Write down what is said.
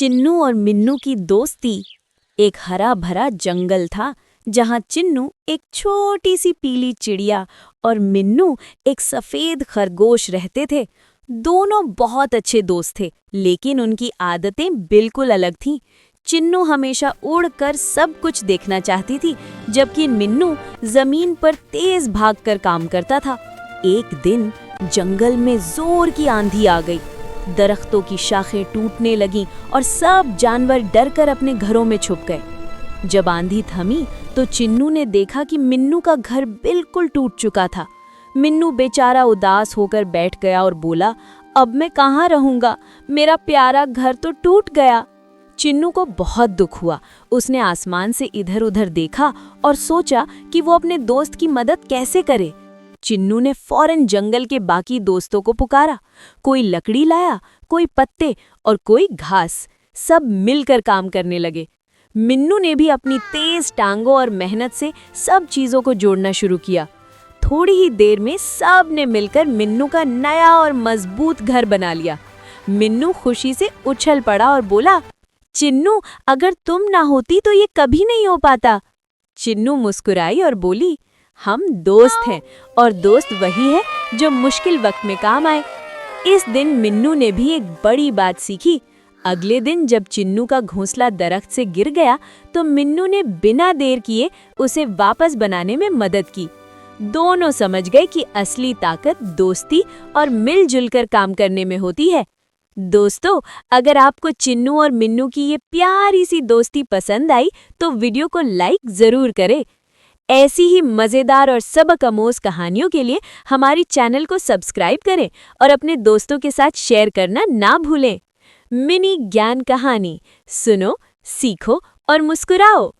चिन्नू और मिन्नू की दोस्ती। एक हरा भरा जंगल था जहां चिन्नू एक छोटी सी पीली चिड़िया और मिन्नू एक सफेद खरगोश रहते थे। दोनों बहुत अच्छे दोस्त थे, लेकिन उनकी आदतें बिल्कुल अलग थीं। चिन्नू हमेशा उड़कर सब कुछ देखना चाहती थी, जबकि मिन्नू जमीन पर तेज भागकर काम करता था। एक दिन जंगल में जोर की आंधी आ गई। दरख्तों की शाखें टूटने लगीं और सब जानवर डरकर अपने घरों में छुप गए। जब आंधी थमी तो चिन्नू ने देखा कि मिन्नू का घर बिल्कुल टूट चुका था। मिन्नू बेचारा उदास होकर बैठ गया और बोला, अब मैं कहाँ रहूंगा, मेरा प्यारा घर तो टूट गया। चिन्नू को बहुत दुख हुआ। उसने आसमान से इधर उधर देखा और सोचा कि वो अपने दोस्त की मदद कैसे करे। चिन्नू ने फौरन जंगल के बाकी दोस्तों को पुकारा। कोई लकड़ी लाया, कोई पत्ते और कोई घास। सब मिलकर काम करने लगे। मिन्नू ने भी अपनी तेज टांगों और मेहनत से सब चीजों को जोड़ना शुरू किया। थोड़ी ही देर में सब ने मिलकर मिन्नू का नया और मजबूत घर बना लिया। मिन्नू खुशी से उछल पड़ा और बोला, चिन्नू, अगर तुम ना होती तो ये कभी नहीं हो पाता। चिन्नू मुस्कुराई और बोली, हम दोस्त हैं और दोस्त वही है जो मुश्किल वक्त में काम आए। इस दिन मिन्नू ने भी एक बड़ी बात सीखी। अगले दिन जब चिन्नू का घोंसला दरख्त से गिर गया तो मिन्नू ने बिना देर किए उसे वापस बनाने में मदद की। दोनों समझ गए कि असली ताकत दोस्ती और मिलजुल कर काम करने में होती है। दोस्तों, अगर आपको चिन्नू और मिन्नू की ये प्यारी सी दोस्ती पसंद आई तो वीडियो को लाइक जरूर करें। ऐसी ही मजेदार और सबक आमोज कहानियों के लिए हमारी चैनल को सब्सक्राइब करें और अपने दोस्तों के साथ शेयर करना ना भूलें। मिनी ज्ञान कहानी सुनो, सीखो और मुस्कुराओ।